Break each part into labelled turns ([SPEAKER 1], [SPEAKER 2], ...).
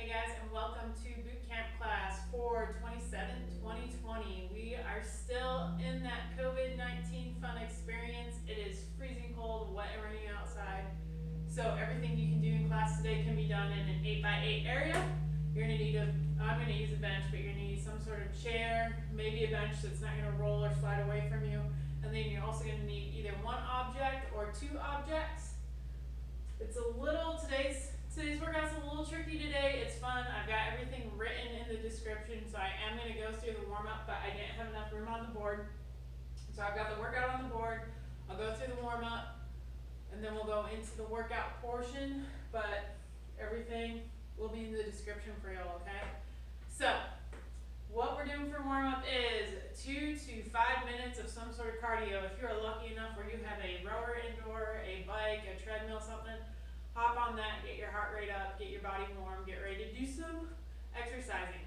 [SPEAKER 1] Hey guys, and welcome to boot camp class for 27-2020. We are still in that COVID-19 fun experience. It is freezing cold, wet and raining outside. So everything you can do in class today can be done in an 8x8 area. You're gonna need I'm gonna use a bench, but you're gonna need some sort of chair, maybe a bench that's not gonna roll or slide away from you. And then you're also gonna need either one object or two objects. It's a little, today's workout's a little tricky today. It's fun. I've got everything written in the description, so I am going to go through the warm-up, but I didn't have enough room on the board. So I've got the workout on the board. I'll go through the warm-up, and then we'll go into the workout portion, but everything will be in the description for y'all, okay? So, what we're doing for warm-up is 2 to 5 minutes of some sort of cardio. If you're lucky enough where you have a rower indoor, a bike, a treadmill, something, hop on that, get your heart rate up, get your body warm, get ready to do some exercising.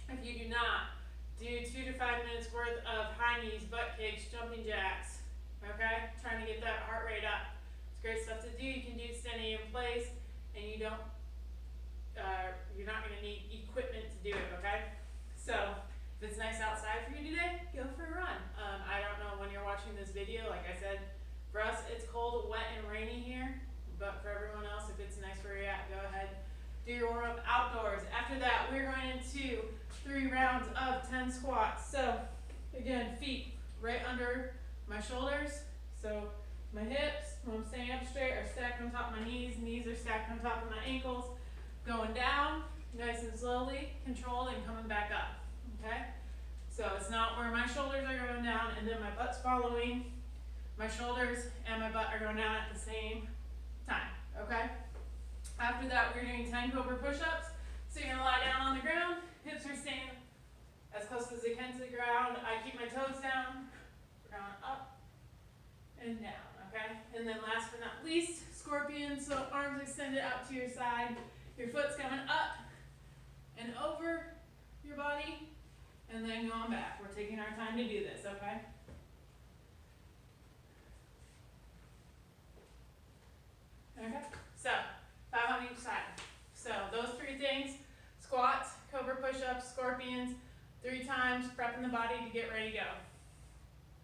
[SPEAKER 1] If you do not, do 2 to 5 minutes worth of high knees, butt kicks, jumping jacks, okay? Trying to get that heart rate up. It's great stuff to do. You can do standing in place, and you're not gonna need equipment to do it, okay? So, if it's nice outside for you today, go for a run. I don't know when you're watching this video, like I said, for us it's cold, wet, and rainy here. But for everyone else, if it's nice where you're at, go ahead, do your warm-up outdoors. After that, we're going into 3 rounds of 10 squats. So, again, feet right under my shoulders. So, my hips, when I'm standing up straight, are stacked on top of my knees. Knees are stacked on top of my ankles. Going down, nice and slowly, controlled, and coming back up, okay? So, it's not where my shoulders are going down and then my butt's following. My shoulders and my butt are going down at the same time, okay? After that, we're doing 10 Cobra Push Ups. So you're gonna lie down on the ground, hips are staying as close as they can to the ground. I keep my toes down, ground up and down, okay? And then last but not least, scorpion, so arms extended out to your side. Your foot's coming up and over your body, and then going back. We're taking our time to do this, okay? Okay, so 5 on each side. So those 3 things, squats, Cobra push-ups, scorpions, 3 times, prepping the body to get ready to go.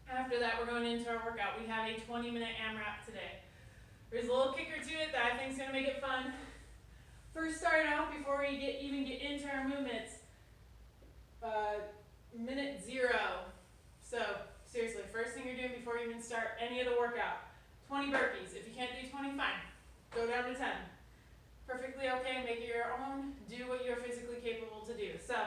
[SPEAKER 1] After that, we're going into our workout. We have a 20-minute AMRAP today. There's a little kicker to it that I think is going to make it fun. First, starting off, before we even get into our movements, minute 0. So seriously, first thing you're doing before you even start any of the workout, 20 burpees. If you can't do 20, fine. Go down to 10. Perfectly okay, make it your own, do what you're physically capable to do. So,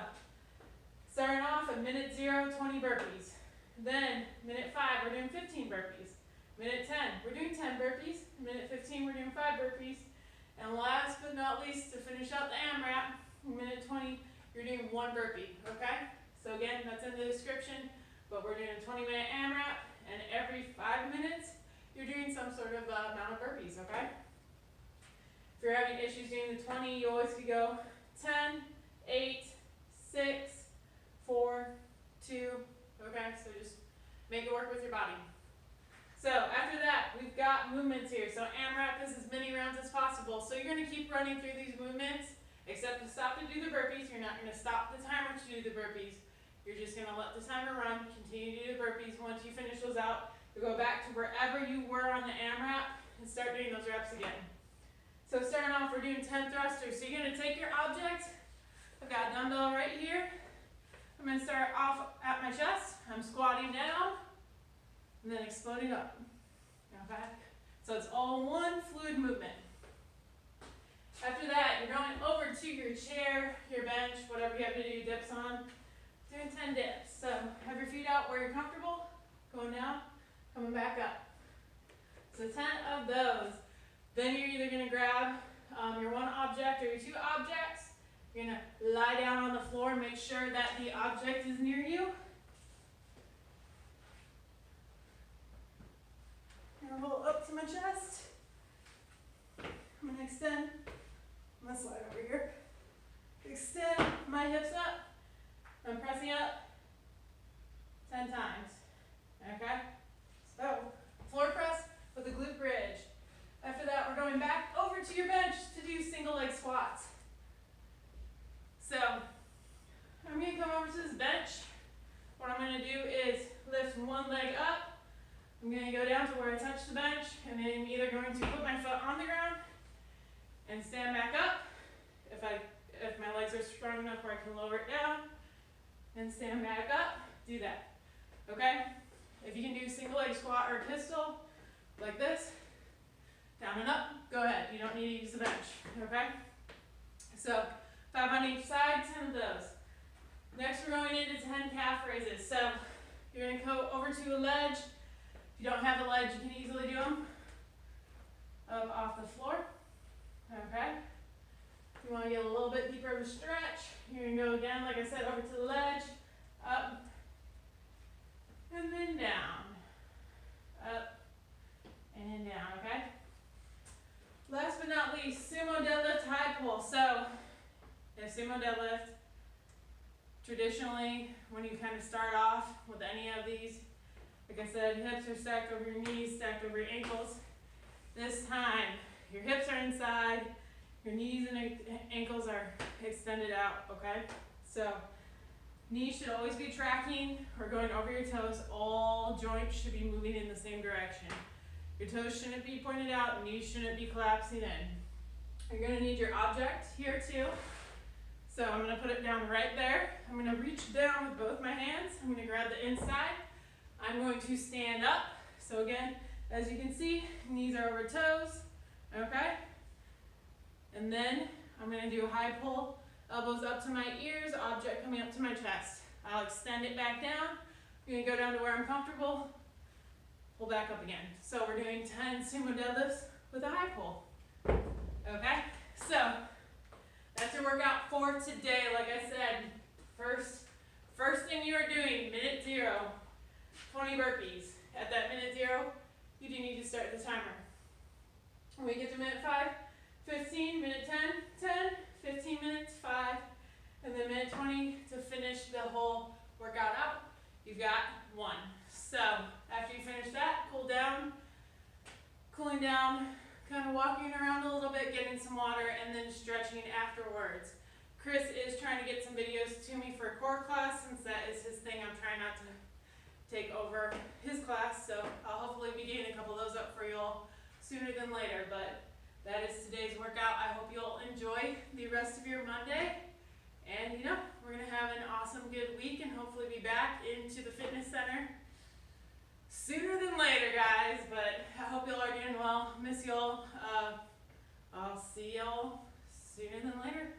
[SPEAKER 1] starting off at minute 0, 20 burpees. Then, minute 5, we're doing 15 burpees. Minute 10, we're doing 10 burpees. Minute 15, we're doing 5 burpees. And last but not least, to finish out the AMRAP, minute 20, you're doing 1 burpee, okay? So again, that's in the description, but we're doing a 20-minute AMRAP, and every 5 minutes, you're doing some sort of amount of burpees, okay? If you're having issues doing the 20, you always could go 10, 8, 6, 4, 2, okay? So just make it work with your body. So after that, we've got movements here. So AMRAP is as many rounds as possible. So you're gonna keep running through these movements, except to stop to do the burpees. You're not gonna stop the timer to do the burpees. You're just gonna let the timer run, continue to do the burpees. Once you finish those out, you go back to wherever you were on the AMRAP and start doing those reps again. So starting off, we're doing 10 thrusters. So you're gonna take your object. I've got a dumbbell right here. I'm gonna start off at my chest. I'm squatting down and then exploding up, okay? So it's all one fluid movement. After that, you're going over to your chair, your bench, whatever you have to do dips on. Doing 10 dips. So have your feet out where you're comfortable, going down, coming back up. So 10 of those. Then you're either gonna grab your 1 object or your 2 objects. You're gonna lie down on the floor and make sure that the object is near you. I'm gonna roll up to my chest. I'm gonna extend. I'm gonna slide over here. Extend my hips up. I'm pressing up 10 times. Okay? So, floor press with a glute bridge. After that, we're going back over to your bench to do single leg squats. one leg up. I'm going to go down to where I touch the bench, and then I'm either going to put my foot on the ground and stand back up. If my legs are strong enough where I can lower it down and stand back up, do that. Okay? If you can do single leg squat or pistol like this, down and up, go ahead. You don't need to use the bench. Okay? So 5 on each side, 10 of those. Next, we're going into 10 calf raises. So you're going to go over to a ledge. If you don't have a ledge, you can easily do them up off the floor. Okay? If you want to get a little bit deeper of a stretch, you're going to go again, like I said, over to the ledge, up, and then down. Up, and down, okay? Last but not least, sumo deadlift high pull. So, in sumo deadlift, traditionally, when you kind of start off with any of these, like I said, hips are stacked over your knees, stacked over your ankles. This time, your hips are inside, your knees and ankles are extended out, okay? So, knees should always be tracking or going over your toes. All joints should be moving in the same direction. Your toes shouldn't be pointed out, knees shouldn't be collapsing in. You're gonna need your object here too. So I'm gonna put it down right there. I'm gonna reach down with both my hands. I'm gonna grab the inside. I'm going to stand up. So again, as you can see, knees are over toes, okay? And then I'm gonna do a high pull, elbows up to my ears, object coming up to my chest. I'll extend it back down. I'm gonna go down to where I'm comfortable, pull back up again. So we're doing 10 sumo deadlifts with a high pull, okay? So that's your workout for today. Like I said, first thing you are doing, minute 0, 20 burpees. At that minute 0, you do need to start the timer. When we get to minute 5, 15, minute 10, 10, 15 minutes, 5, and then minute 20 to finish the whole workout out. You've got 1. So after you finish that, cool down, cooling down, kind of walking around a little bit, getting some water, and then stretching afterwards. Chris is trying to get some videos to me for a core class, since that is his thing. I'm trying not to take over his class, so I'll hopefully be getting a couple of those up for you all sooner than later. But that is today's workout. I hope you'll enjoy the rest of your Monday. And you know, we're gonna have an awesome, good week, and hopefully be back into the fitness center sooner than later, guys. But I hope y'all are doing well. Miss y'all. I'll see y'all sooner than later.